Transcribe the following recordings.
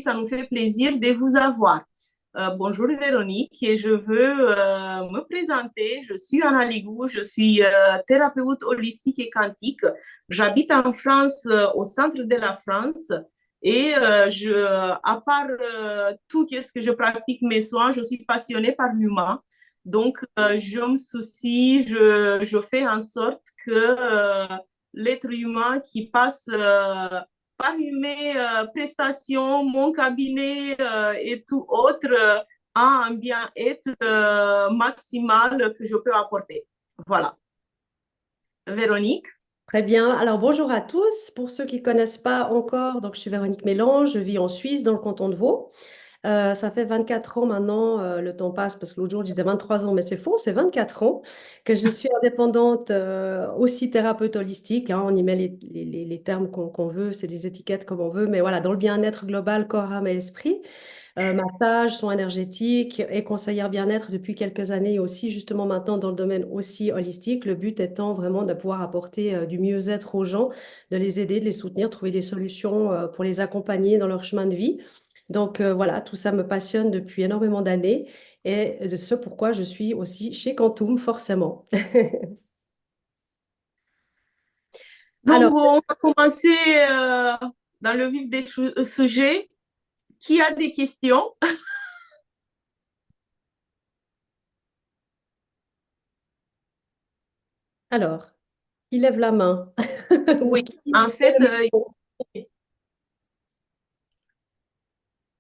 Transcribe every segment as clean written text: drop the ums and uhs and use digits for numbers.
ça nous fait plaisir de vous avoir. Bonjour Véronique, et je veux me présenter. Je suis Anna Ligou, je suis thérapeute holistique et quantique. J'habite en France, au centre de la France, et à part tout ce que je pratique mes soins, je suis passionnée par l'humain. Donc, je me soucie, je fais en sorte que l'être humain qui passe par mes prestations, mon cabinet et tout autre a un bien-être maximal que je peux apporter. Voilà. Véronique? Très bien. Alors, bonjour à tous. Pour ceux qui ne connaissent pas encore, donc je suis Véronique Mélange, je vis en Suisse, dans le canton de Vaud. Ça fait 24 ans maintenant, le temps passe parce que l'autre jour je disais 23 ans, mais c'est faux, c'est 24 ans que je suis indépendante, aussi thérapeute holistique, hein. On y met les termes qu'on veut, c'est des étiquettes comme on veut, mais voilà, dans le bien-être global, corps, âme et esprit. Massage, soins énergétiques et conseillère bien-être depuis quelques années et aussi justement maintenant dans le domaine aussi holistique. Le but étant vraiment de pouvoir apporter du mieux-être aux gens, de les aider, de les soutenir, trouver des solutions pour les accompagner dans leur chemin de vie. Donc voilà, tout ça me passionne depuis énormément d'années et de ce pourquoi je suis aussi chez Quantum, forcément. Alors, Donc, on va commencer dans le vif des sujets. Qui a des questions? alors, qui lève la main? Oui, Qui en fait fait, le micro?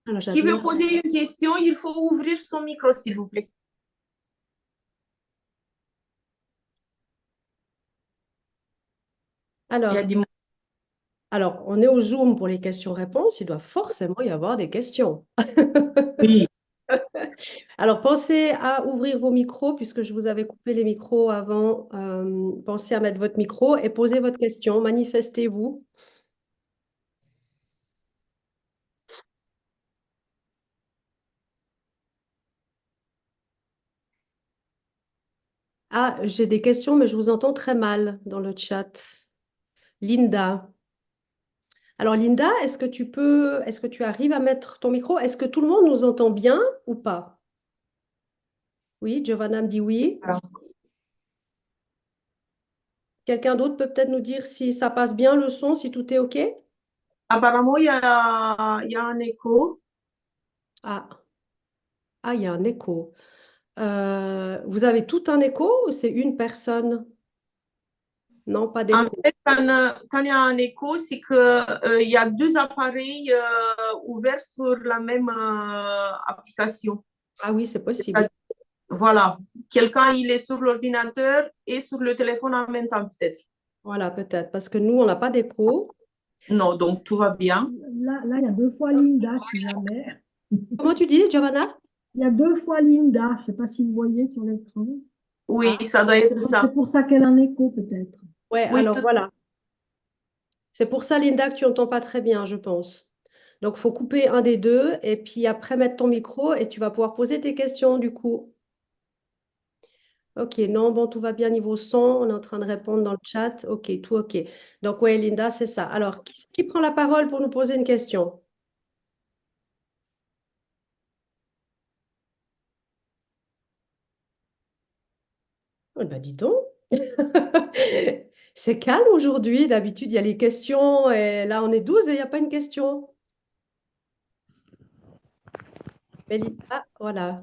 Alors, qui veut j'admire. poser une question, il faut ouvrir son micro, s'il vous plaît. Il y a Alors, des... Alors, on est au Zoom pour les questions-réponses. Il doit forcément y avoir des questions. Oui. Alors, pensez à ouvrir vos micros, puisque je vous avais coupé les micros avant. Pensez à mettre votre micro et posez votre question. Manifestez-vous. Ah, j'ai des questions, mais je vous entends très mal dans le chat. Linda. Alors, Linda, est-ce que tu arrives à mettre ton micro? Est-ce que tout le monde nous entend bien ou pas? Oui, Giovanna me dit oui. Quelqu'un d'autre peut peut-être nous dire si ça passe bien le son, si tout est OK? Apparemment, il y a un écho. Ah, ah, il y a un écho. Vous avez tout un écho ou c'est une personne? Non, pas En d'écho. fait, quand il y a un écho, c'est que, il y a deux appareils ouverts sur la même application. Ah oui, c'est possible. Voilà. Quelqu'un, il est sur l'ordinateur et sur le téléphone en même temps, peut-être. Voilà, peut-être. Parce que nous, on n'a pas d'écho. Non, donc tout va bien. Là, il y a deux fois Linda, si jamais. Comment tu dis, Giovanna? Il y a deux fois Linda. Je ne sais pas si vous voyez sur l'écran. Oui, Ah, ça doit être Donc, c'est ça. pour ça qu'elle a un écho, peut-être. ouais, Oui, alors voilà. C'est pour ça, Linda, que tu n'entends pas très bien, je pense. Donc, il faut couper un des deux et puis après mettre ton micro et tu vas pouvoir poser tes questions du coup. Ok, non, bon, tout va bien niveau son. On est en train de répondre dans le chat. Ok, tout ok. Donc, ouais, Linda, c'est ça. Alors, qui prend la parole pour nous poser une question? Eh ben, dis donc. C'est calme aujourd'hui. D'habitude, il y a les questions et là, on est 12 et il n'y a pas une question. Ah, voilà.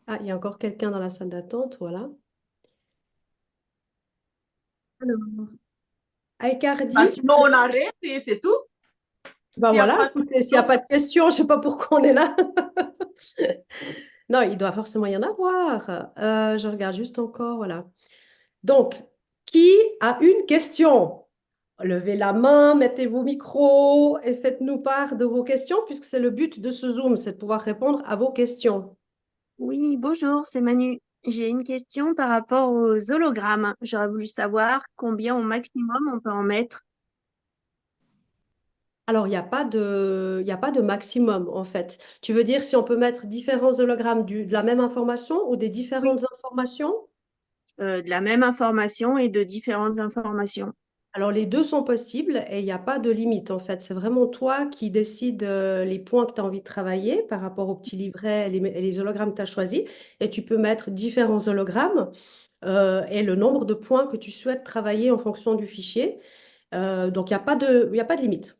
Ah, il y a encore quelqu'un dans la salle d'attente. Voilà. Alors, bah, Icardi. sinon, on arrête et c'est tout. Ben S'il n'y a voilà, pas de écoutez, s'il n'y a question. pas de questions, je ne sais pas pourquoi on est là. Non, il doit forcément y en avoir. Je regarde juste encore. Voilà. Donc, qui a une question? Levez la main, mettez vos micros et faites-nous part de vos questions, puisque c'est le but de ce Zoom, c'est de pouvoir répondre à vos questions. Oui, bonjour, c'est Manu. J'ai une question par rapport aux hologrammes. J'aurais voulu savoir combien au maximum on peut en mettre. Alors, il y a pas de maximum, en fait. Tu veux dire si on peut mettre différents hologrammes de la même information ou des Oui. différentes informations? De la même information et de différentes informations. Alors, les deux sont possibles et il n'y a pas de limite en fait. C'est vraiment toi qui décides les points que tu as envie de travailler par rapport au petit livret et les hologrammes que tu as choisis. Et tu peux mettre différents hologrammes et le nombre de points que tu souhaites travailler en fonction du fichier. Donc, il y a pas de limite.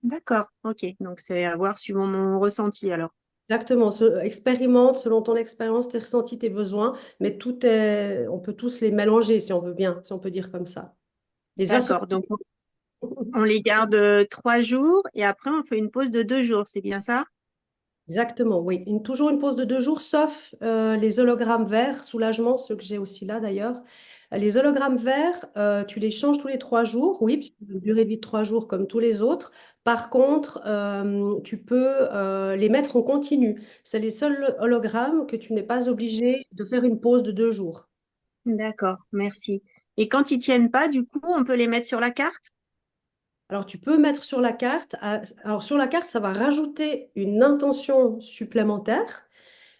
D'accord, ok. Donc, c'est à voir suivant mon ressenti alors. Exactement. Expérimente selon ton expérience, tes ressentis, tes besoins, mais on peut tous les mélanger si on veut bien, si on peut dire comme ça. Les D'accord, associer. donc on les garde 3 jours et après on fait une pause de 2 jours, c'est bien ça? Exactement, oui. Toujours une pause de 2 jours, sauf les hologrammes verts, soulagement, ceux que j'ai aussi là d'ailleurs. Les hologrammes verts, tu les changes tous les 3 jours, oui, puisqu'ils ont une durée de vie de 3 jours comme tous les autres. Par contre, tu peux les mettre en continu. C'est les seuls hologrammes que tu n'es pas obligé de faire une pause de 2 jours. D'accord, merci. Et quand ils tiennent pas, du coup, on peut les mettre sur la carte? Alors, tu peux mettre sur la carte. Alors, sur la carte, ça va rajouter une intention supplémentaire.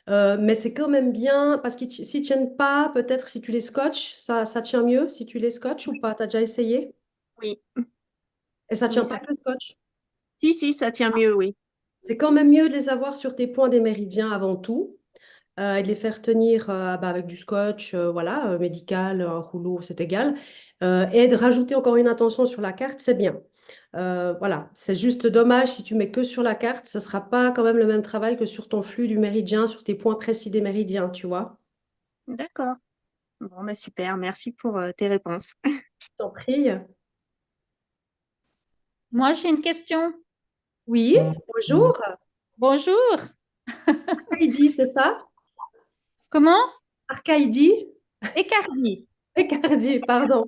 Mais c'est quand même bien parce qu'ils s'ils tiennent pas, peut-être si tu les scotches, ça tient mieux si tu les scotches ou pas. Tu as déjà essayé? Oui, Et ça oui, tient pas que le scotch. si, ça tient mieux, oui. C'est quand même mieux de les avoir sur tes points des méridiens avant tout et de les faire tenir avec du scotch, voilà, médical, un rouleau, c'est égal. Et de rajouter encore une intention sur la carte, c'est bien. Voilà, c'est juste dommage si tu mets que sur la carte, ce sera pas quand même le même travail que sur ton flux du méridien, sur tes points précis des méridiens, tu vois. D'accord. Bon, bah super, merci pour tes réponses. Je t'en prie. Moi, j'ai une question. Oui, bonjour. Bonjour. Heidi, c'est ça? Comment? Arcaïdi? Ecardi. Ricardi, pardon.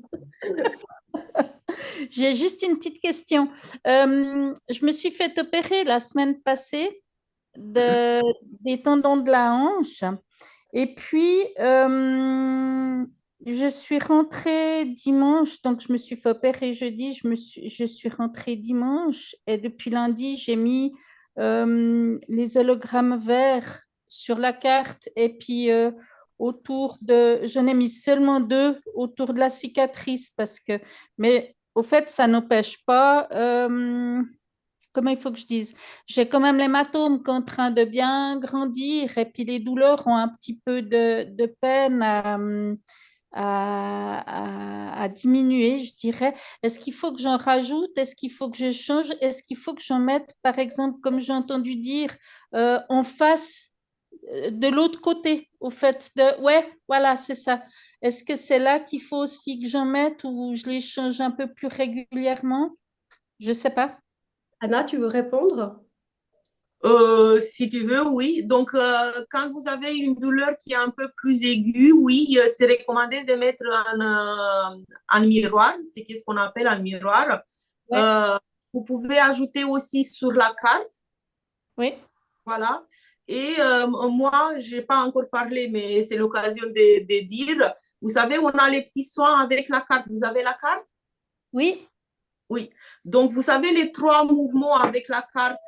J'ai juste une petite question. Je me suis fait opérer la semaine passée des tendons de la hanche. Et puis, je suis rentrée dimanche, donc je me suis fait opérer jeudi, je suis rentrée dimanche et depuis lundi, j'ai mis les hologrammes verts sur la carte et puis j'en ai mis seulement 2 autour de la cicatrice mais au fait, ça n'empêche pas, comment il faut que je dise, j'ai quand même l'hématome qui est en train de bien grandir et puis les douleurs ont un petit peu de peine à diminuer, je dirais. Est-ce qu'il faut que j'en rajoute? Est-ce qu'il faut que je change? Est-ce qu'il faut que j'en mette, par exemple, comme j'ai entendu dire, en face de l'autre côté, au fait de... Ouais, voilà, c'est ça. Est-ce que c'est là qu'il faut aussi que j'en mette ou je les change un peu plus régulièrement? Je ne sais pas. Anna, tu veux répondre? Si tu veux, oui. Donc, quand vous avez une douleur qui est un peu plus aiguë, oui, c'est recommandé de mettre un miroir, c'est ce qu'on appelle un miroir. Ouais, Euh, Vous pouvez ajouter aussi sur la carte, oui, voilà. Et moi, je n'ai pas encore parlé, mais c'est l'occasion de dire, vous savez, on a les petits soins avec la carte. Vous avez la carte? oui, Oui. Donc, vous savez les 3 mouvements avec la carte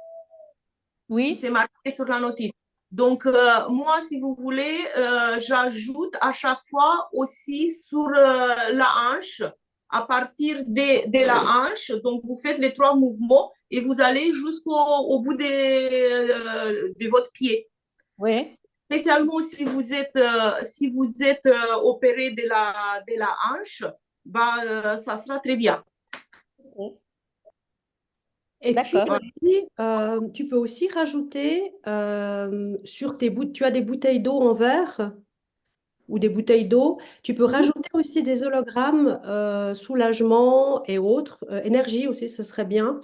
qui oui. s'est marqué sur la notice. Donc, moi, si vous voulez, j'ajoute à chaque fois aussi sur la hanche, à partir de la hanche. Donc, vous faites les 3 mouvements et vous allez jusqu'au bout de votre pied. Oui. Spécialement si vous êtes opéré de la hanche, bah, ça sera très bien. Et puis D'accord. aussi, tu peux aussi rajouter sur tu as des bouteilles d'eau en verre ou des bouteilles d'eau, tu peux rajouter aussi des hologrammes, soulagement et autres, énergie aussi, ce serait bien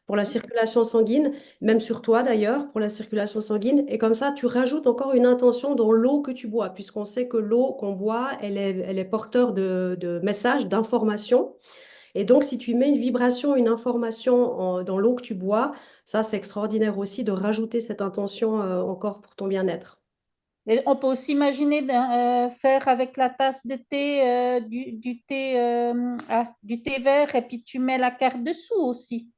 pour la circulation sanguine, même sur toi d'ailleurs, pour la circulation sanguine. Et comme ça, tu rajoutes encore une intention dans l'eau que tu bois, puisqu'on sait que l'eau qu'on boit, elle est porteur de messages, d'informations. Et donc, si tu mets une vibration, une information dans l'eau que tu bois, ça, c'est extraordinaire aussi de rajouter cette intention encore pour ton bien-être. Et on peut aussi imaginer faire avec la tasse de thé, du thé vert et puis tu mets la carte dessous aussi.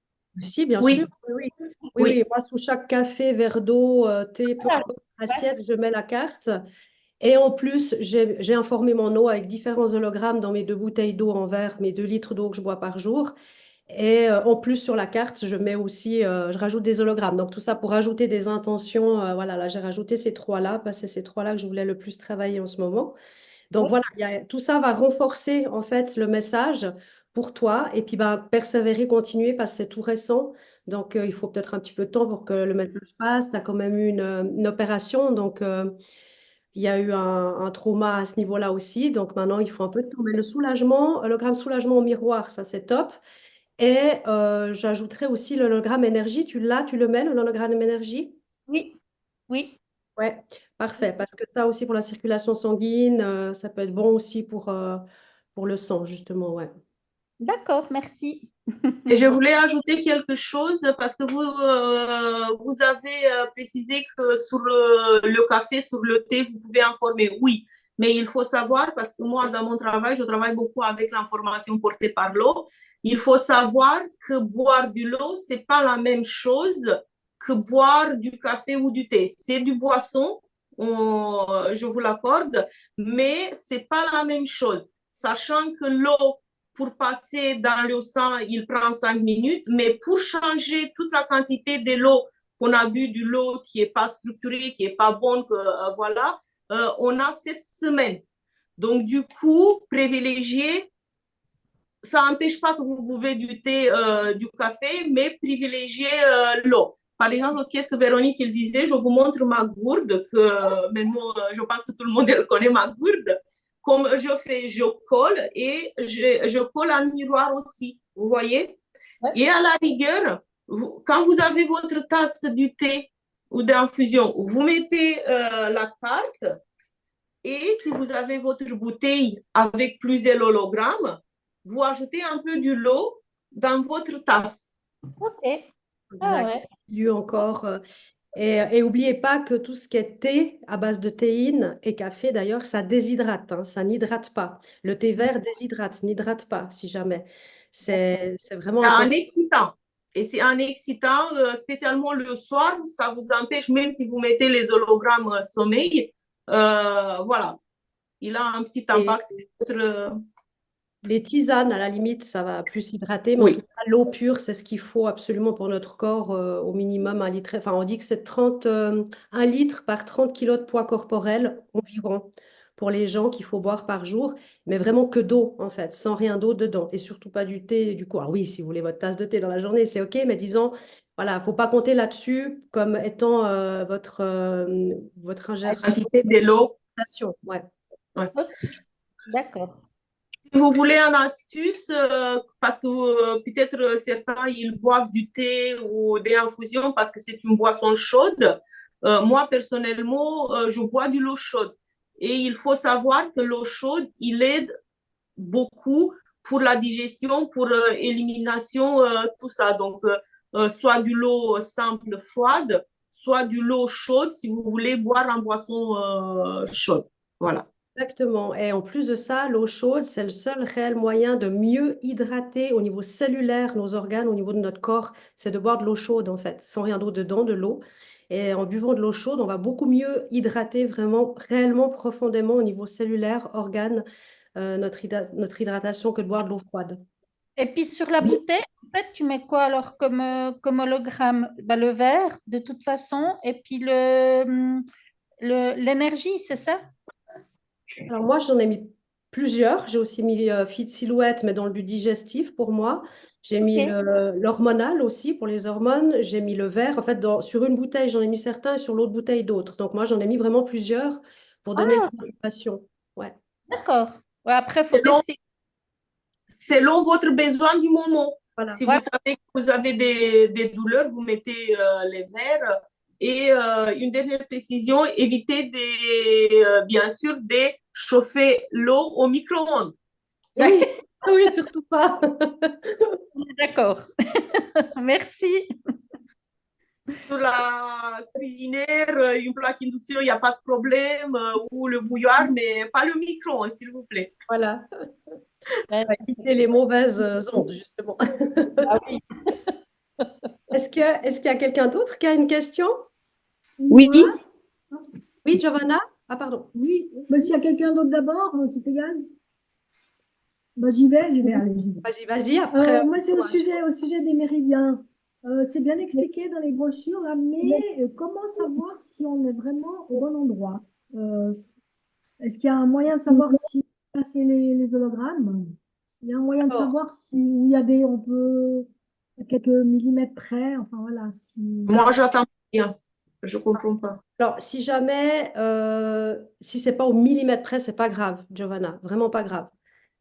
Si, bien Oui, sûr. Oui, oui. Oui, oui. oui. Moi, sous chaque café, verre d'eau, thé, peu Voilà. importe, assiette, je mets la carte. Et en plus, j'ai informé mon eau avec différents hologrammes dans mes 2 bouteilles d'eau en verre, mes 2 litres d'eau que je bois par jour. Et en plus, sur la carte, je mets aussi, je rajoute des hologrammes. Donc, tout ça pour rajouter des intentions. Voilà, là, j'ai rajouté ces 3-là, parce que c'est ces 3-là que je voulais le plus travailler en ce moment. Donc, voilà, tout ça va renforcer, en fait, le message pour toi. Et puis, ben, persévérer, continuer, parce que c'est tout récent. Donc, il faut peut-être un petit peu de temps pour que le message passe. Tu as quand même eu une opération. Donc, il y a eu un trauma à ce niveau-là aussi. Donc, maintenant, il faut un peu de temps. Mais le soulagement, hologramme soulagement au miroir, ça, c'est top. Et j'ajouterais aussi l'hologramme énergie. Tu l'as, tu le mets, l'hologramme énergie? Oui, oui. Ouais, parfait. Merci. Parce que ça aussi pour la circulation sanguine, ça peut être bon aussi pour le sang, justement. Ouais. D'accord, merci. Et je voulais ajouter quelque chose parce que vous avez précisé que sur le café, sur le thé, vous pouvez informer. Oui, mais il faut savoir, parce que moi, dans mon travail, je travaille beaucoup avec l'information portée par l'eau. Il faut savoir que boire de l'eau, ce n'est pas la même chose que boire du café ou du thé. C'est du boisson, je vous l'accorde, mais ce n'est pas la même chose. Sachant que l'eau, pour passer dans le sang, il prend 5 minutes, mais pour changer toute la quantité de l'eau qu'on a bu, de l'eau qui n'est pas structurée, qui n'est pas bonne, voilà, on a 7 semaines. Donc, du coup, privilégier, ça n'empêche pas que vous buvez du thé, du café, mais privilégier l'eau. Par exemple, qu'est-ce que Véronique il disait? Je vous montre ma gourde, que maintenant, je pense que tout le monde connaît ma gourde. Comme je fais, je colle et je colle un miroir aussi, vous voyez? Ouais. Et à la rigueur, quand vous avez votre tasse du thé ou d'infusion, vous mettez la carte et si vous avez votre bouteille avec plusieurs hologrammes, vous ajoutez un peu de l'eau dans votre tasse. Ok. Ah Exact. ouais. Lieu encore. Et n'oubliez pas que tout ce qui est thé à base de théine et café, d'ailleurs, ça déshydrate, hein, ça n'hydrate pas. Le thé vert déshydrate, n'hydrate pas, si jamais. C'est vraiment C'est un important. excitant. Et c'est un excitant, spécialement le soir, ça vous empêche, même si vous mettez les hologrammes sommeil, voilà, il a un petit Et impact. les tisanes, à la limite, ça va plus hydrater, mais en tout Oui. cas, l'eau pure, c'est ce qu'il faut absolument pour notre corps, au minimum 1 litre. Enfin, on dit que c'est 1 litre par 30 kilos de poids corporel environ pour les gens qu'il faut boire par jour, mais vraiment que d'eau, en fait, sans rien d'autre dedans. Et surtout pas du thé, du coup. Alors oui, si vous voulez votre tasse de thé dans la journée, c'est OK, mais disons, voilà, faut pas compter là-dessus comme étant votre La ingérence. quantité de l'eau. Ouais. Ouais. Ok. D'accord. Si vous voulez une astuce, parce que peut-être certains ils boivent du thé ou des infusions parce que c'est une boisson chaude. Moi, personnellement, je bois de l'eau chaude. Et il faut savoir que l'eau chaude, il aide beaucoup pour la digestion, pour l'élimination, tout ça. Donc, soit de l'eau simple froide, soit de l'eau chaude si vous voulez boire en boisson chaude. Voilà. Exactement. Et en plus de ça, l'eau chaude, c'est le seul réel moyen de mieux hydrater au niveau cellulaire nos organes, au niveau de notre corps. C'est de boire de l'eau chaude, en fait, sans rien d'autre dedans, de l'eau. Et en buvant de l'eau chaude, on va beaucoup mieux hydrater vraiment, réellement, profondément au niveau cellulaire, organes, notre hydratation que de boire de l'eau froide. Et puis sur la Oui. bouteille, en fait, tu mets quoi alors comme hologramme? Bah, le vert, de toute façon, et puis l'énergie, c'est ça? Alors moi, j'en ai mis plusieurs. J'ai aussi mis Fit Silhouette, mais dans le but digestif pour moi. J'ai mis Ok. l'hormonal aussi pour les hormones. J'ai mis le vert. En fait, sur une bouteille, j'en ai mis certains et sur l'autre bouteille, d'autres. Donc moi, j'en ai mis vraiment plusieurs pour donner Ah, une sensation. Ouais. d'accord. Ouais, après, il faut Selon, tester. selon votre besoin du moment. Voilà. Si vous Ouais. savez que vous avez des douleurs, vous mettez les verres. Et une dernière précision, évitez bien sûr de chauffer l'eau au micro-ondes. Oui, oui, surtout pas. D'accord. Merci. Sur la cuisinière, une plaque induction, il n'y a pas de problème, ou le bouilloire, mais pas le micro-ondes, s'il vous plaît. Voilà. Ouais. On va éviter les mauvaises ondes, justement. Ah oui. Est-ce qu'il y a quelqu'un d'autre qui a une question? Oui, Oui, Giovanna? Ah, pardon. Oui, bah, s'il y a quelqu'un d'autre d'abord, c'est égal. Bah, j'y vais, allez, j'y vais. Vas-y, vas-y, après. Moi, c'est au sujet des méridiens. C'est bien expliqué dans les brochures, là, mais comment savoir si on est vraiment au bon endroit? Est-ce qu'il y a un moyen de savoir si passer les hologrammes? Il y a un moyen de Alors, savoir si il y a on peut à quelques millimètres près, enfin voilà. Moi, j'attends bien. Je ne comprends pas. alors, si jamais, si c'est pas au millimètre près, c'est pas grave, Giovanna, vraiment pas grave.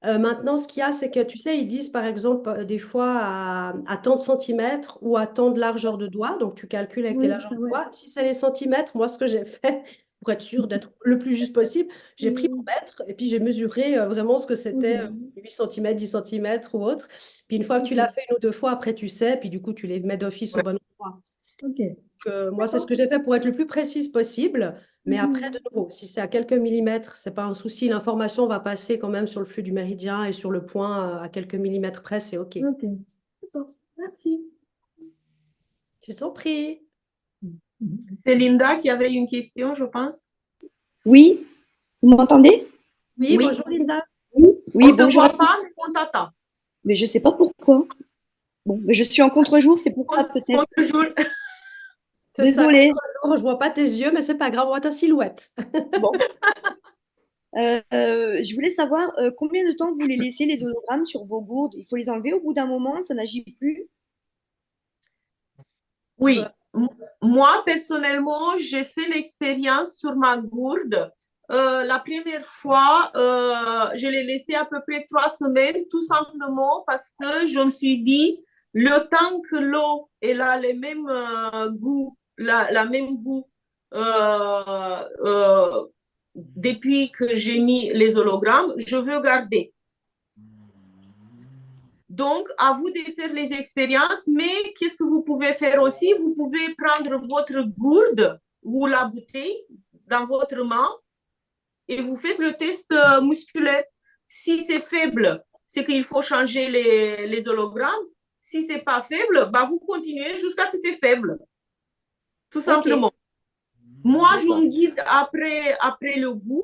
Maintenant, ce qu'il y a, c'est que tu sais, ils disent par exemple des fois à tant de centimètres ou à tant de largeur de doigt. Donc, tu calcules avec tes Oui, largeurs ça, de ouais. doigts. Si c'est les centimètres, moi, ce que j'ai fait pour être sûr d'être le plus juste possible, j'ai pris mon mètre et puis j'ai mesuré vraiment ce que c'était, Ok, 8 cm, 10 centimètres ou autre. Puis une fois que tu ok, l'as fait une ou deux fois, après, tu sais, puis du coup, tu les mets d'office au bon endroit. ok. Moi, c'est ce D'accord. que j'ai fait pour être le plus précise possible. Mais après, de Mhm. nouveau, si c'est à quelques millimètres, c'est pas un souci. L'information va passer quand même sur le flux du méridien et sur le point à quelques millimètres près, c'est OK. Ok. D'accord. Merci. Je t'en prie. Mhm. C'est Linda qui avait une question, je pense. Oui, vous m'entendez? Oui, Oui, bonjour Linda. Oui, on ne te bonjour à voit tous. pas, mais on t'attend. Mais je ne sais pas pourquoi. Bon, mais je suis en contre-jour, c'est pour ça peut-être. Bonjour. C'est ça, Désolée. contre-jour, je vois pas tes yeux, mais c'est pas grave, on voit ta silhouette. Bon. Je voulais savoir combien de temps vous les laissez les hologrammes sur vos gourdes? Il faut les enlever au bout d'un moment, ça n'agit plus. Oui, moi personnellement, j'ai fait l'expérience sur ma gourde. La première fois, je l'ai laissé à peu près 3 semaines, tout simplement parce que je me suis dit, le temps que l'eau elle a le même goût, la même goût depuis que j'ai mis les hologrammes, je veux garder. Donc, à vous de faire les expériences, mais qu'est-ce que vous pouvez faire aussi? Vous pouvez prendre votre gourde ou la bouteille dans votre main et vous faites le test musculaire. Si c'est faible, c'est qu'il faut changer les hologrammes. Si c'est pas faible, bah vous continuez jusqu'à ce que c'est faible. Tout simplement. Moi, je me guide après le goût,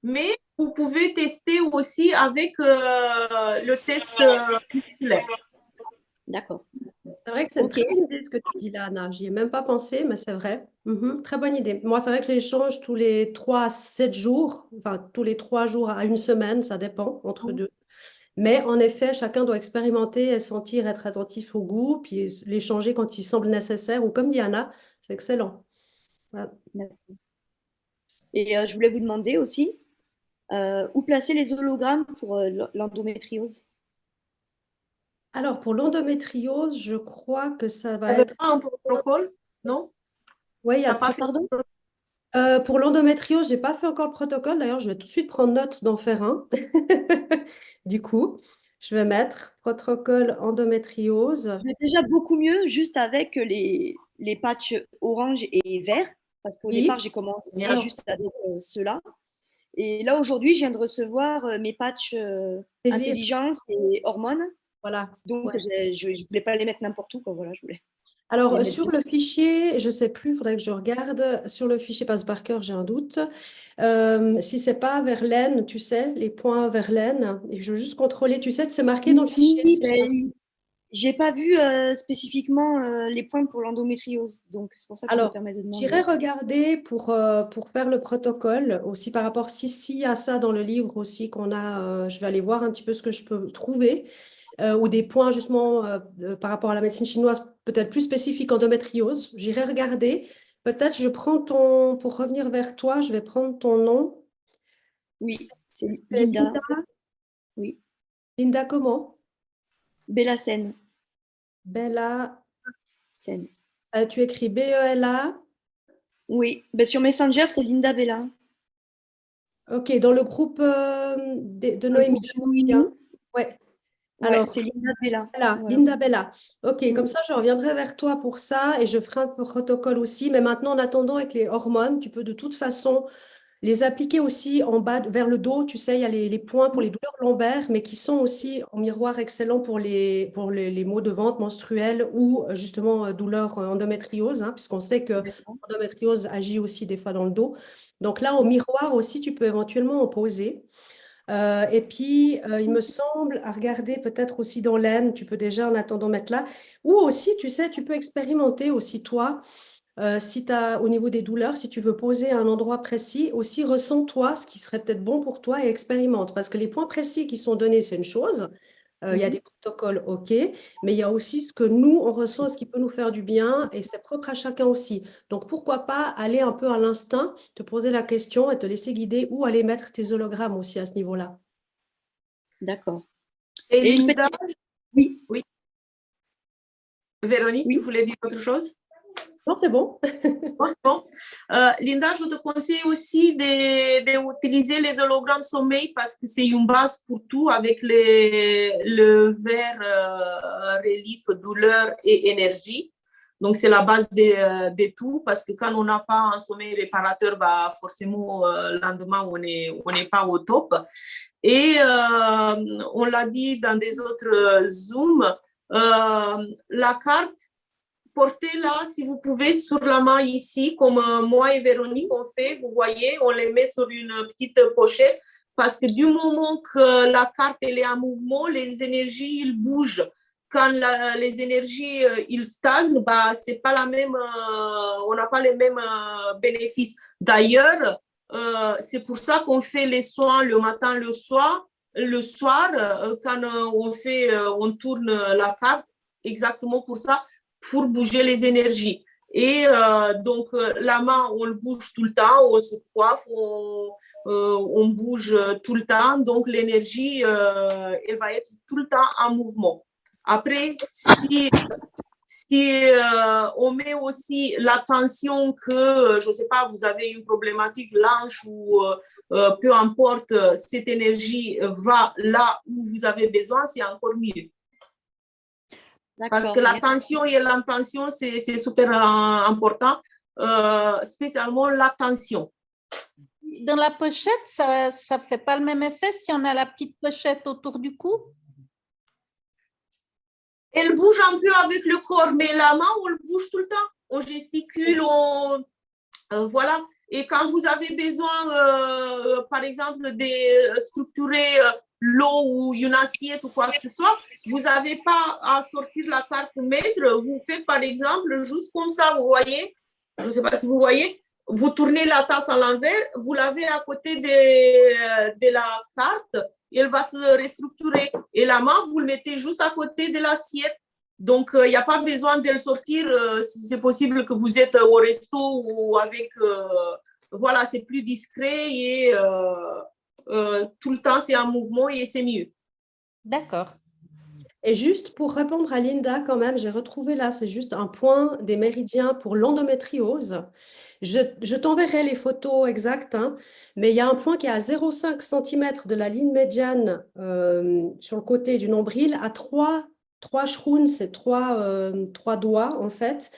mais vous pouvez tester aussi avec le test musculaire. D'accord. C'est vrai que c'est une Ok. très bonne idée ce que tu dis là, Anna. J'y ai même pas pensé, mais c'est vrai. Très bonne idée. Moi, c'est vrai que je les change tous les 3 à 7 jours, enfin tous les 3 jours à une semaine, ça dépend, entre deux. Mais en effet, chacun doit expérimenter et sentir, être attentif au goût, puis les changer quand il semble nécessaire, ou comme dit Anna, c'est excellent. Voilà. Et je voulais vous demander aussi où placer les hologrammes pour l'endométriose. Alors, pour l'endométriose, je crois que ça va Tu n'avais être... pas un protocole, non? Oui, il y a T'as pas fait... Pardon? Pour l'endométriose, j'ai pas fait encore le protocole. D'ailleurs, je vais tout de suite prendre note d'en faire un. Du coup, je vais mettre protocole endométriose. Je vais déjà beaucoup mieux juste avec les patchs orange et vert, parce qu'au départ, Oui, j'ai commencé Bien. juste avec ceux-là. Et là, aujourd'hui, je viens de recevoir mes patchs plaisir. intelligence et hormones. Voilà. Donc, Ouais. je ne voulais pas les mettre n'importe où, quoi. Voilà, je voulais les Alors, mettre sur bien. le fichier, je ne sais plus, il faudrait que je regarde. Sur le fichier passe par cœur, j'ai un doute. Si c'est pas Verlaine, tu sais, les points Verlaine, et je veux juste contrôler, tu sais, c'est marqué dans le fichier. Oui, Si je- j'ai pas vu spécifiquement les points pour l'endométriose. Donc, c'est pour ça que je me Alors, permets de j'irai demander. regarder pour faire le protocole, aussi par rapport, s'il y a ça dans le livre aussi qu'on a, je vais aller voir un petit peu ce que je peux trouver, ou des points justement par rapport à la médecine chinoise, peut-être plus spécifiques endométriose. J'irai regarder. Peut-être je prends pour revenir vers toi, je vais prendre ton nom. Oui, c'est C'est Linda. Linda. Oui, Linda comment? Bellacène. Bella. Scène. Tu écris B-E-L-A. Oui, ben, sur Messenger, c'est Linda Bella. Ok, dans le groupe de Dans le Noémie. groupe de Je vois bien. Noémie. Ouais. Ouais, Alors, c'est Linda Bella. Voilà, Voilà. Linda Bella. Ok, Mm. comme ça, je reviendrai vers toi pour ça et je ferai un protocole aussi. Mais maintenant, en attendant, avec les hormones, tu peux de toute façon Les appliquer aussi en bas, vers le dos, tu sais, il y a les points pour les douleurs lombaires, mais qui sont aussi en miroir excellent pour les maux de ventre menstruels ou justement douleurs endométriose, hein, puisqu'on sait que D'accord. l'endométriose agit aussi des fois dans le dos. Donc là, au miroir aussi, tu peux éventuellement en poser. Et puis, il me semble, à regarder peut-être aussi dans l'aine, tu peux déjà en attendant mettre là. Ou aussi, tu sais, tu peux expérimenter aussi toi, si tu as au niveau des douleurs, si tu veux poser à un endroit précis, aussi ressens-toi ce qui serait peut-être bon pour toi et expérimente. Parce que les points précis qui sont donnés, c'est une chose. Il y a des protocoles, OK, mais il y a aussi ce que nous, on ressent, ce qui peut nous faire du bien, et c'est propre à chacun aussi. Donc, pourquoi pas aller un peu à l'instinct, te poser la question et te laisser guider ou aller mettre tes hologrammes aussi à ce niveau-là. D'accord. Et Et une Linda, Oui, oui. Véronique, tu oui. voulais dire autre chose? Non, c'est bon. Bon, c'est bon. Linda, je te conseille aussi d'utiliser les hologrammes sommeil parce que c'est une base pour tout avec le vert relief, douleur et énergie. Donc, c'est la base de tout parce que quand on n'a pas un sommeil réparateur, bah, forcément, le lendemain, on n'est pas au top. Et on l'a dit dans des autres Zooms, la carte, portez-la si vous pouvez sur la main ici, comme moi et Véronique on fait. Vous voyez, on les met sur une petite pochette parce que du moment que la carte elle est en mouvement, les énergies ils bougent. Quand les énergies ils stagnent, bah, c'est pas la même, on n'a pas les mêmes bénéfices. D'ailleurs, c'est pour ça qu'on fait les soins le matin, le soir, quand on tourne la carte, exactement pour ça, pour bouger les énergies. Et donc, la main, on le bouge tout le temps, on se coiffe, on bouge tout le temps. Donc, l'énergie, elle va être tout le temps en mouvement. Après, si on met aussi l'attention que, je ne sais pas, vous avez une problématique blanche ou peu importe, cette énergie va là où vous avez besoin, c'est encore mieux. Parce que l'attention et l'intention, c'est super important, spécialement l'attention. Dans la pochette, ça ne fait pas le même effet si on a la petite pochette autour du cou? Elle bouge un peu avec le corps, mais la main, on le bouge tout le temps. On gesticule, voilà. Et quand vous avez besoin, par exemple, de structurer l'eau ou une assiette ou quoi que ce soit, vous n'avez pas à sortir la carte maître. Vous faites, par exemple, juste comme ça, vous voyez. Je ne sais pas si vous voyez. Vous tournez la tasse à l'envers, vous l'avez à côté de la carte, et elle va se restructurer. Et la main, vous le mettez juste à côté de l'assiette. Donc, il n'y a pas besoin de le sortir. C'est possible que vous êtes au resto ou avec... voilà, c'est plus discret et tout le temps, c'est en mouvement et c'est mieux. D'accord. Et juste pour répondre à Linda, quand même, j'ai retrouvé là, c'est juste un point des méridiens pour l'endométriose. Je t'enverrai les photos exactes, hein, mais il y a un point qui est à 0,5 cm de la ligne médiane sur le côté du nombril, à 3 shrooms, c'est 3 doigts en fait,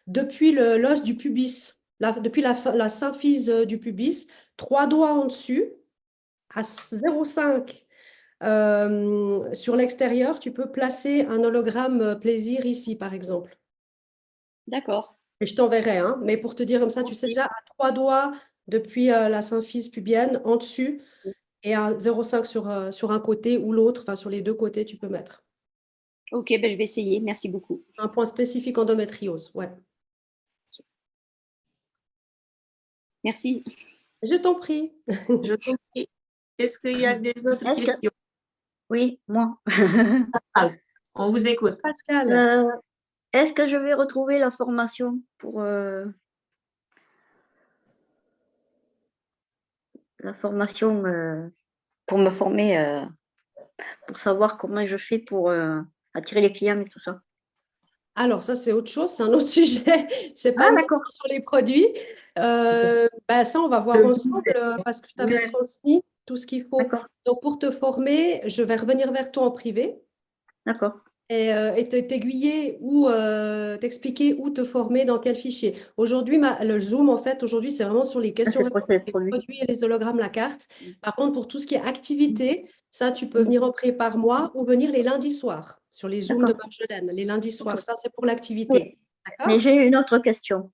depuis l'os du pubis, depuis la symphyse du pubis, 3 doigts en dessus, à 0,5 sur l'extérieur, tu peux placer un hologramme plaisir ici, par exemple. D'accord. Et je t'enverrai, hein, mais pour te dire comme ça, tu sais déjà, à 3 doigts depuis la symphyse pubienne, en dessus, et à 0,5 sur un côté ou l'autre, enfin sur les deux côtés, tu peux mettre. Ok, ben, je vais essayer. Merci beaucoup. Un point spécifique endométriose, ouais. Merci. Je t'en prie. Je t'en prie. Est-ce qu'il y a des autres questions? Oui, moi. Pascal, on vous écoute. Pascal. Est-ce que je vais retrouver la formation pour me former, pour savoir comment je fais pour attirer les clients et tout ça? Alors, ça, c'est autre chose, c'est un autre sujet. C'est pas d'accord. sur les produits. Ça, on va voir ensemble parce que je t'avais transmis tout ce qu'il faut. D'accord. Donc, pour te former, je vais revenir vers toi en privé. D'accord. et t'aiguiller ou t'expliquer où te former dans quel fichier. Aujourd'hui, le Zoom, en fait, aujourd'hui, c'est vraiment sur les questions, C'est quoi, c'est les les produits? produits et les hologrammes, la carte. Par contre, pour tout ce qui est activité, ça, tu peux venir en pré par mois ou venir les lundis soirs sur les Zooms de D'accord. Marjolaine, les lundis soirs. Ok. Ça, c'est pour l'activité. Mais D'accord? j'ai une autre question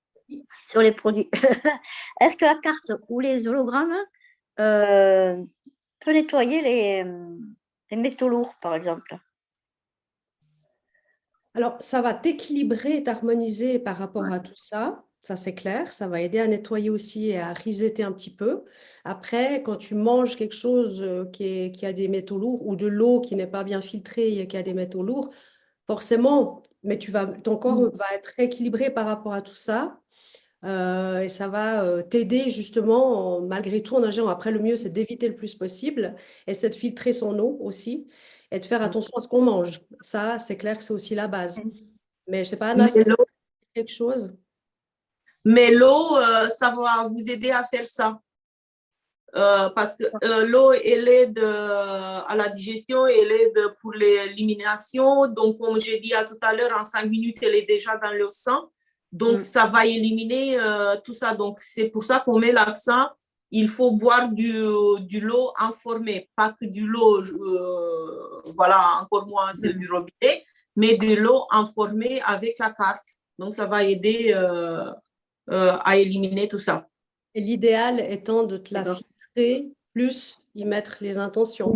sur les produits. Est-ce que la carte ou les hologrammes peut nettoyer les métaux lourds, par exemple? Alors, ça va t'équilibrer et t'harmoniser par rapport à tout ça. Ça, c'est clair. Ça va aider à nettoyer aussi et à resetter un petit peu. Après, quand tu manges quelque chose qui a des métaux lourds ou de l'eau qui n'est pas bien filtrée et qui a des métaux lourds, forcément, mais ton corps va être rééquilibré par rapport à tout ça. Et ça va t'aider justement, malgré tout, en nageant. Après, le mieux, c'est d'éviter le plus possible et c'est de filtrer son eau aussi et de faire attention à ce qu'on mange. Ça, c'est clair que c'est aussi la base. Mais je sais pas, Anna, Mais est-ce que tu l'eau, as quelque chose? ça va vous aider à faire ça. Parce que l'eau, elle aide à la digestion, elle aide pour l'élimination. Donc, comme j'ai dit tout à l'heure, en 5 minutes, elle est déjà dans le sang. Donc, ça va éliminer tout ça. Donc, c'est pour ça qu'on met l'accent. Il faut boire de l'eau informée, pas que de l'eau, voilà, encore moins celle du robinet, mais de l'eau informée avec la carte. Donc, ça va aider à éliminer tout ça. Et l'idéal étant de te la filtrer, plus y mettre les intentions.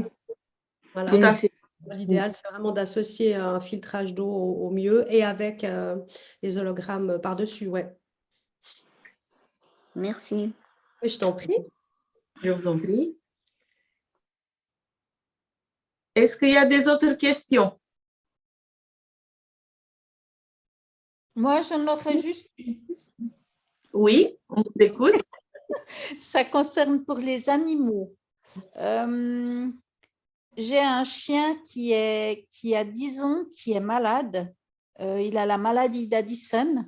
Voilà. Tout à fait. L'idéal, c'est vraiment d'associer un filtrage d'eau au mieux et avec les hologrammes par-dessus. Ouais. Merci. Oui, je t'en prie. Je vous en prie. Est-ce qu'il y a des autres questions? Moi, j'en aurais juste une. Oui, on vous écoute. Ça concerne pour les animaux. J'ai un chien qui a 10 ans, qui est malade. Il a la maladie d'Addison.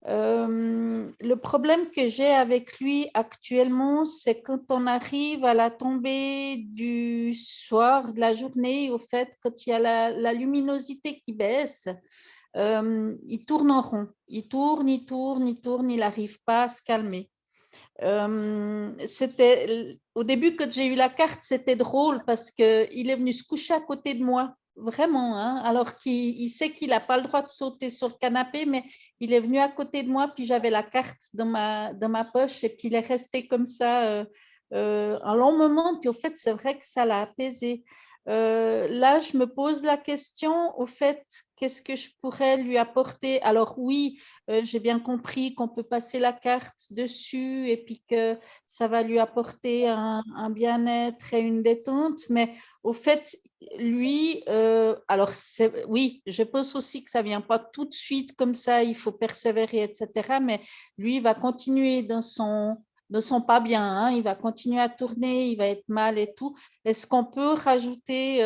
Le problème que j'ai avec lui actuellement, c'est quand on arrive à la tombée du soir, de la journée, au fait, quand il y a la luminosité qui baisse, il tourne en rond. Il tourne, il n'arrive pas à se calmer. Au début, quand j'ai eu la carte, c'était drôle parce qu'il est venu se coucher à côté de moi, vraiment, hein, alors qu'il sait qu'il n'a pas le droit de sauter sur le canapé, mais il est venu à côté de moi, puis j'avais la carte dans ma poche, et puis il est resté comme ça un long moment, puis au fait, c'est vrai que ça l'a apaisé. Là, je me pose la question, au fait, qu'est-ce que je pourrais lui apporter? Alors oui, j'ai bien compris qu'on peut passer la carte dessus et puis que ça va lui apporter un bien-être et une détente, mais au fait, lui, alors oui, je pense aussi que ça ne vient pas tout de suite comme ça, il faut persévérer, etc., mais lui, il va continuer dans son pas bien, hein, il va continuer à tourner, il va être mal et tout. Est-ce qu'on peut rajouter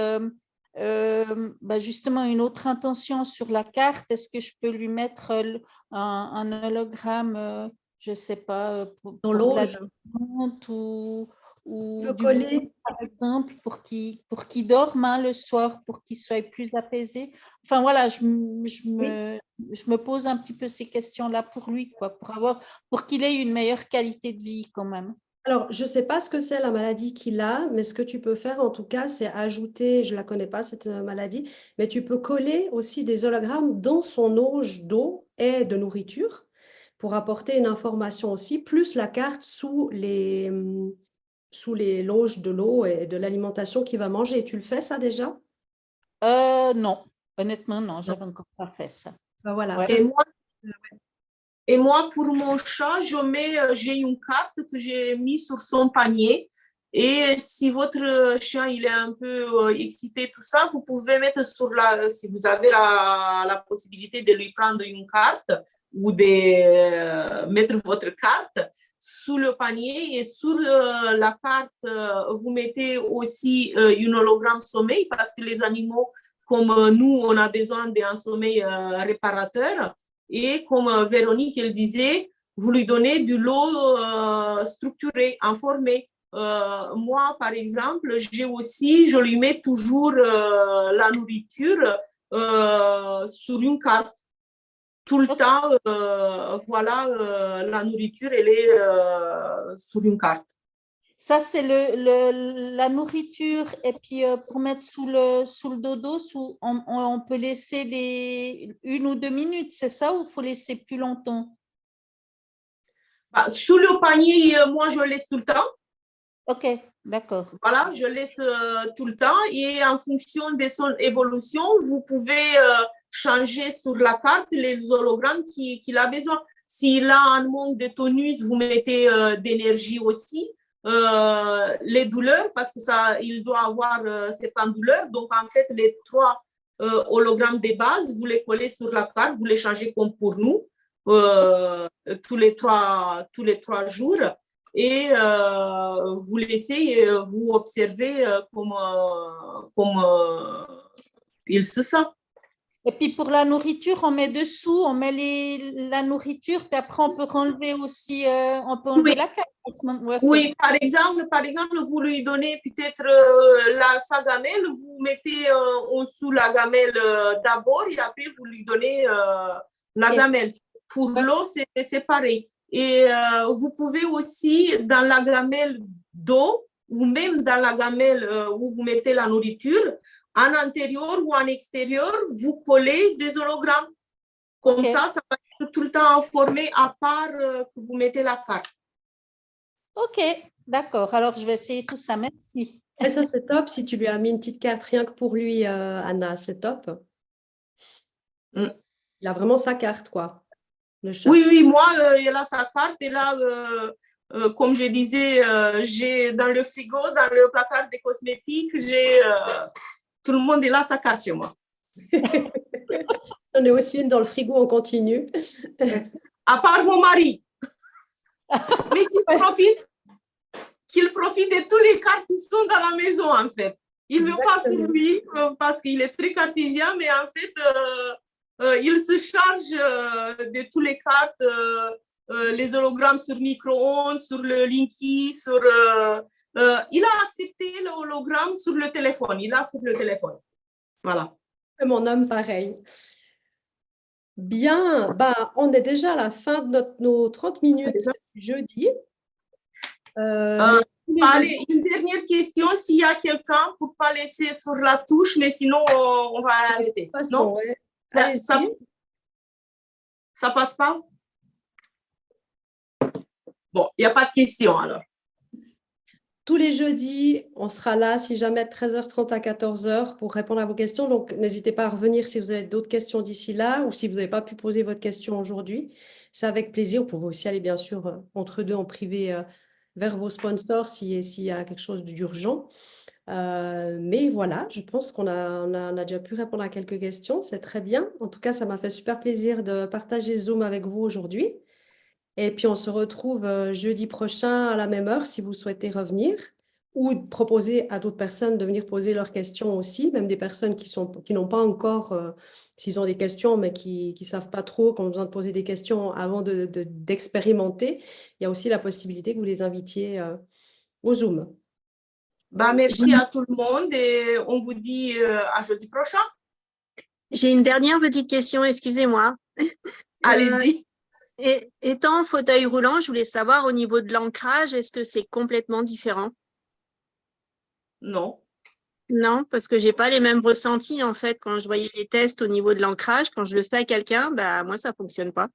justement une autre intention sur la carte? Est-ce que je peux lui mettre un hologramme, je ne sais pas, Dans pour de la l'auge. détente ou peux du bruit, coller. par exemple, pour qu'il dorme, hein, le soir, pour qu'il soit plus apaisé? Enfin voilà, je me pose un petit peu ces questions-là pour lui, quoi, pour qu'il ait une meilleure qualité de vie quand même. Alors, je ne sais pas ce que c'est la maladie qu'il a, mais ce que tu peux faire en tout cas, c'est ajouter, je ne la connais pas cette maladie, mais tu peux coller aussi des hologrammes dans son auge d'eau et de nourriture pour apporter une information aussi, plus la carte sous les loges de l'eau et de l'alimentation qu'il va manger. Tu le fais ça déjà? Non, honnêtement, non, j'avais encore pas fait ça. Ben voilà. Ouais. Et moi, pour mon chat, j'ai une carte que j'ai mise sur son panier. Et si votre chien il est un peu excité, tout ça, vous pouvez mettre si vous avez la possibilité de lui prendre une carte ou de mettre votre carte sous le panier. Et sur la carte, vous mettez aussi une hologramme sommeil parce que les animaux, comme nous, on a besoin d'un sommeil réparateur. Et comme Véronique, elle disait, vous lui donnez de l'eau structurée, informée. Moi, par exemple, je lui mets toujours la nourriture sur une carte. Tout le temps, voilà, la nourriture, elle est sur une carte. Ça, c'est la nourriture. Et puis, pour mettre sous le dodo, on peut laisser 1 ou 2 minutes, c'est ça, ou il faut laisser plus longtemps? Bah, sous le panier, moi, je laisse tout le temps. Ok, d'accord. Voilà, je laisse tout le temps. Et en fonction de son évolution, vous pouvez changer sur la carte les hologrammes qu'il a besoin. S'il a un manque de tonus, vous mettez d'énergie aussi. Les douleurs, parce que ça, il doit avoir certaines douleurs. Donc, en fait, les 3 hologrammes de base, vous les collez sur la carte, vous les changez comme pour nous, tous les 3 jours. Et vous laissez, vous observez comme il se sent. Et puis, pour la nourriture, on met dessous, on met la nourriture, puis après, on peut enlever aussi, on peut enlever la carte. Ouais, oui, par exemple, vous lui donnez peut-être sa gamelle, vous mettez en dessous la gamelle d'abord et après, vous lui donnez la gamelle. Pour l'eau, c'est pareil. Et vous pouvez aussi, dans la gamelle d'eau ou même dans la gamelle où vous mettez la nourriture, en intérieur ou en extérieur, vous collez des hologrammes. Comme ça va être tout le temps informé à part que vous mettez la carte. Ok, d'accord. Alors, je vais essayer tout ça. Merci. Et ça, c'est top. Si tu lui as mis une petite carte rien que pour lui, Anna, c'est top. Il a vraiment sa carte, quoi. Le chat. Oui, moi, il a sa carte. Et là, comme je disais, j'ai dans le frigo, dans le placard des cosmétiques, tout le monde est là, sa carte chez moi. J'en ai aussi une dans le frigo, on continue. À part mon mari. Mais qu'il profite de tous les cartes qui sont dans la maison, en fait. Il ne veut pas sur lui parce qu'il est très cartésien, mais en fait, il se charge de toutes les cartes, les hologrammes sur micro-ondes, sur le Linky, sur... il a accepté le hologramme sur le téléphone. Il a sur le téléphone. Voilà. Et mon homme, pareil. Bien, bah, on est déjà à la fin de nos 30 minutes du jeudi. Allez, une dernière question, s'il y a quelqu'un, pour ne pas laisser sur la touche, mais sinon, on va arrêter. Non, ça passe pas? Bon, il n'y a pas de question alors. Tous les jeudis, on sera là, si jamais, de 13h30 à 14h pour répondre à vos questions. Donc, n'hésitez pas à revenir si vous avez d'autres questions d'ici là ou si vous n'avez pas pu poser votre question aujourd'hui. C'est avec plaisir. Vous pouvez aussi aller, bien sûr, entre deux en privé vers vos sponsors s'il y a quelque chose d'urgent. Mais voilà, je pense qu'on a déjà pu répondre à quelques questions. C'est très bien. En tout cas, ça m'a fait super plaisir de partager Zoom avec vous aujourd'hui. Et puis, on se retrouve jeudi prochain à la même heure si vous souhaitez revenir ou proposer à d'autres personnes de venir poser leurs questions aussi, même des personnes qui n'ont pas encore, s'ils ont des questions, mais qui ne savent pas trop, qui ont besoin de poser des questions avant d'expérimenter. Il y a aussi la possibilité que vous les invitiez au Zoom. Bah, merci à tout le monde et on vous dit à jeudi prochain. J'ai une dernière petite question, excusez-moi. Allez-y. Étant en fauteuil roulant, je voulais savoir au niveau de l'ancrage, est-ce que c'est complètement différent? Non. Non, parce que je n'ai pas les mêmes ressentis en fait quand je voyais les tests au niveau de l'ancrage. Quand je le fais à quelqu'un, bah, moi, ça ne fonctionne pas.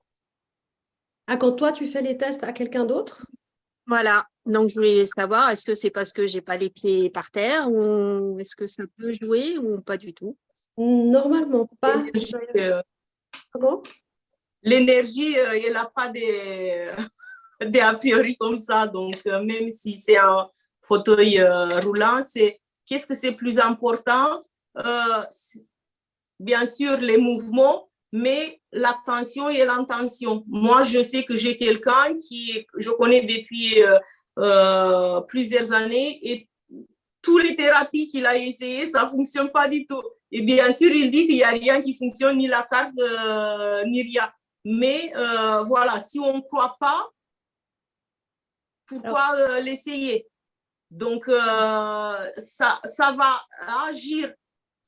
Ah, quand toi, tu fais les tests à quelqu'un d'autre? Voilà, donc je voulais savoir, est-ce que c'est parce que j'ai pas les pieds par terre ou est-ce que ça peut jouer ou pas du tout? Normalement pas. Comment? L'énergie, elle n'a pas des a priori comme ça. Donc, même si c'est un fauteuil roulant, qu'est-ce que c'est plus important? Bien sûr, les mouvements, mais l'attention et l'intention. Moi, je sais que j'ai quelqu'un je connais depuis plusieurs années et toutes les thérapies qu'il a essayées, ça ne fonctionne pas du tout. Et bien sûr, il dit qu'il n'y a rien qui fonctionne, ni la carte, ni rien. Mais voilà, si on ne croit pas, pourquoi l'essayer? Donc, ça va agir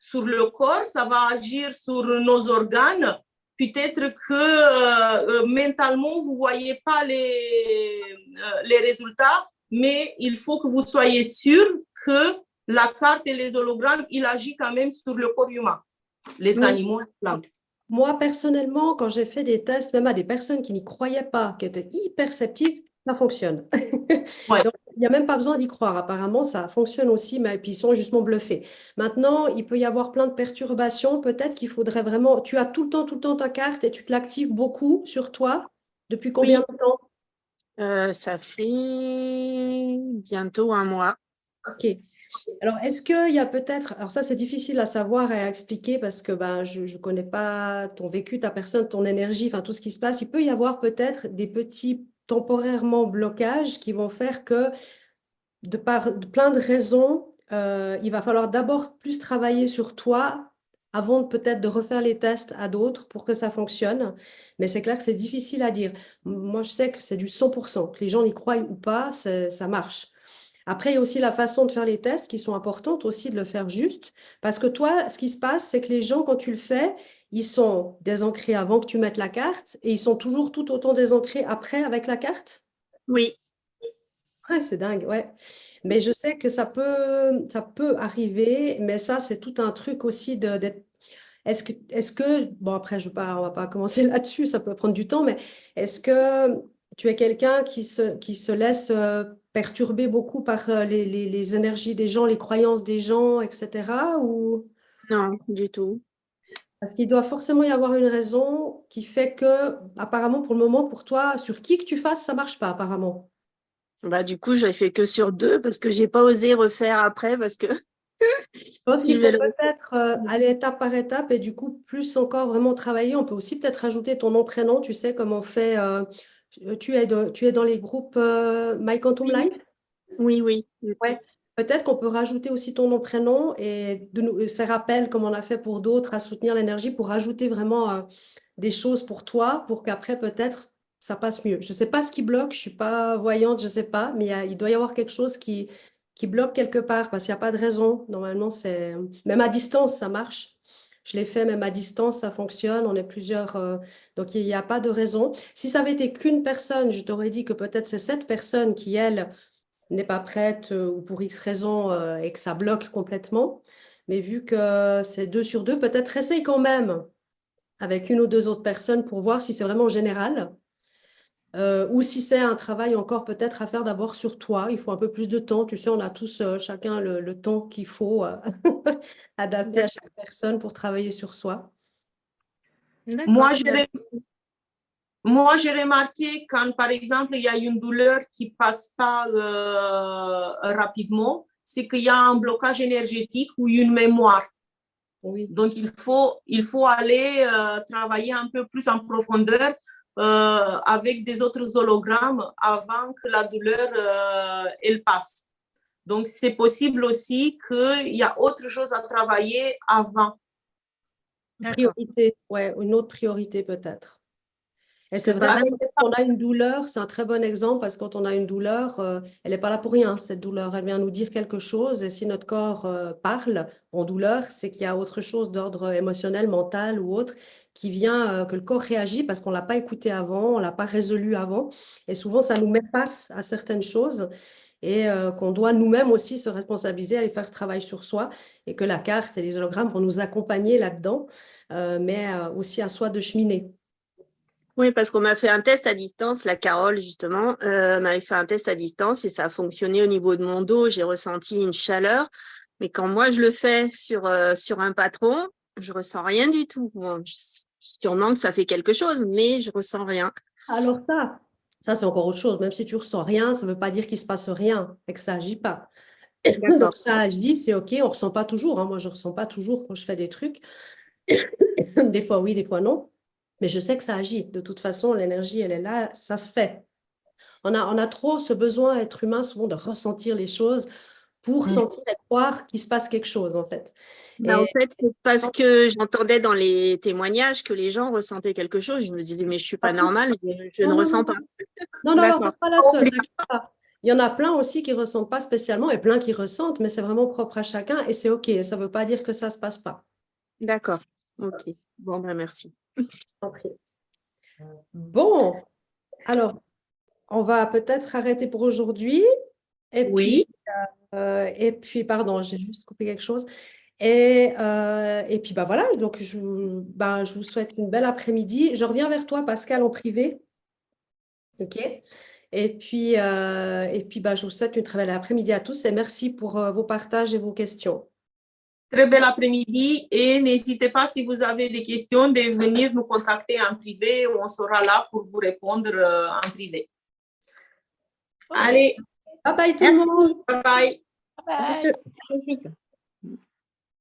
sur le corps, ça va agir sur nos organes. Peut-être que mentalement, vous ne voyez pas les résultats, mais il faut que vous soyez sûr que la carte et les hologrammes, il agit quand même sur le corps humain, les animaux et les plantes. Moi, personnellement, quand j'ai fait des tests, même à des personnes qui n'y croyaient pas, qui étaient hyper sceptiques, ça fonctionne. Ouais. Donc, il n'y a même pas besoin d'y croire. Apparemment, ça fonctionne aussi, mais puis ils sont justement bluffés. Maintenant, il peut y avoir plein de perturbations. Peut-être qu'il faudrait vraiment… Tu as tout le temps ta carte et tu te l'actives beaucoup sur toi. Depuis combien de temps? Ça fait bientôt un mois. Ok. Alors, est-ce qu'il y a peut-être… Alors ça, c'est difficile à savoir et à expliquer parce que ben, je ne connais pas ton vécu, ta personne, ton énergie, enfin tout ce qui se passe. Il peut y avoir peut-être des petits temporairement blocages qui vont faire que de plein de raisons, il va falloir d'abord plus travailler sur toi avant peut-être de refaire les tests à d'autres pour que ça fonctionne. Mais c'est clair que c'est difficile à dire. Moi, je sais que c'est du 100%, que les gens y croient ou pas, ça marche. Après, il y a aussi la façon de faire les tests qui sont importantes aussi de le faire juste. Parce que toi, ce qui se passe, c'est que les gens, quand tu le fais, ils sont désancrés avant que tu mettes la carte et ils sont toujours tout autant désancrés après avec la carte. Oui. Ouais, c'est dingue, ouais. Mais je sais que ça peut arriver, mais ça, c'est tout un truc aussi d'être… Bon, après, on va pas commencer là-dessus, ça peut prendre du temps, mais est-ce que tu es quelqu'un qui se laisse perturber beaucoup par les énergies des gens, les croyances des gens, etc. ou… Non, du tout. Parce qu'il doit forcément y avoir une raison qui fait que, apparemment, pour le moment, pour toi, sur qui que tu fasses, ça marche pas, apparemment. Bah, du coup, j'ai fait que sur 2 parce que j'ai pas osé refaire après parce que Je pense qu'il je faut vais le peut-être aller étape par étape et du coup, plus encore vraiment travailler. On peut aussi peut-être rajouter ton nom, prénom, tu sais, comme on fait. Tu es dans les groupes My Quantum Life? Oui, oui. Ouais. Peut-être qu'on peut rajouter aussi ton nom, prénom et de nous faire appel, comme on a fait pour d'autres, à soutenir l'énergie pour rajouter vraiment des choses pour toi, pour qu'après, peut-être, ça passe mieux. Je ne sais pas ce qui bloque, je ne suis pas voyante, je ne sais pas, mais il doit y avoir quelque chose qui bloque quelque part parce qu'il n'y a pas de raison. Normalement, c'est… Même à distance, ça marche. Je l'ai fait, même à distance, ça fonctionne. On est plusieurs. Donc, il n'y a pas de raison. Si ça avait été qu'une personne, je t'aurais dit que peut-être c'est cette personne qui, elle, n'est pas prête ou pour X raison et que ça bloque complètement. Mais vu que c'est 2 sur 2, peut-être essaye quand même avec une ou deux autres personnes pour voir si c'est vraiment général ou si c'est un travail encore peut-être à faire d'abord sur toi. Il faut un peu plus de temps. Tu sais, on a tous chacun le temps qu'il faut adapter à chaque personne pour travailler sur soi. Moi, j'ai remarqué quand, par exemple, il y a une douleur qui ne passe pas rapidement, c'est qu'il y a un blocage énergétique ou une mémoire. Oui. Donc, il faut aller travailler un peu plus en profondeur avec des autres hologrammes avant que la douleur elle passe. Donc, c'est possible aussi qu'il y a autre chose à travailler avant. Priorité, ouais, une autre priorité peut-être. Et c'est vrai, quand on a une douleur, c'est un très bon exemple parce que quand on a une douleur, elle n'est pas là pour rien, cette douleur. Elle vient nous dire quelque chose et si notre corps parle en douleur, c'est qu'il y a autre chose d'ordre émotionnel, mental ou autre qui vient, que le corps réagit parce qu'on ne l'a pas écouté avant, on ne l'a pas résolu avant. Et souvent, ça nous met face à certaines choses et qu'on doit nous-mêmes aussi se responsabiliser, aller faire ce travail sur soi et que la carte et les hologrammes vont nous accompagner là-dedans, mais aussi à soi de cheminer. Oui, parce qu'on m'a fait un test à distance, la Carole justement, m'avait fait un test à distance et ça a fonctionné au niveau de mon dos, j'ai ressenti une chaleur, mais quand moi je le fais sur un patron, je ressens rien du tout. Bon, sûrement que ça fait quelque chose, mais je ressens rien. Alors ça c'est encore autre chose, même si tu ressens rien, ça ne veut pas dire qu'il ne se passe rien et que ça agit pas. Donc ça agit, c'est OK, on ne ressent pas toujours, hein. Moi je ne ressens pas toujours quand je fais des trucs, des fois oui, des fois non. Mais je sais que ça agit. De toute façon, l'énergie, elle est là, ça se fait. On a trop ce besoin, être humain, souvent, de ressentir les choses pour sentir et croire qu'il se passe quelque chose, en fait. En fait, c'est parce que j'entendais dans les témoignages que les gens ressentaient quelque chose. Je me disais, mais je ne suis pas normale, je ne ressens pas. Non, alors, tu n'es pas la seule, t'inquiète pas. Il y en a plein aussi qui ne ressentent pas spécialement et plein qui ressentent, mais c'est vraiment propre à chacun et c'est OK. Ça ne veut pas dire que ça ne se passe pas. D'accord. Ok. Bon, ben merci. Compris. Bon, alors, on va peut-être arrêter pour aujourd'hui. Oui. Et puis, pardon, j'ai juste coupé quelque chose. Et puis, bah voilà, donc je vous souhaite une belle après-midi. Je reviens vers toi, Pascal, en privé. OK? Et puis, bah, je vous souhaite une très belle après-midi à tous et merci pour vos partages et vos questions. Très bel après-midi et n'hésitez pas si vous avez des questions de venir nous contacter en privé. On sera là pour vous répondre en privé. OK. Allez, Bye bye tout le Merci. monde. bye bye. Bye. Très vite.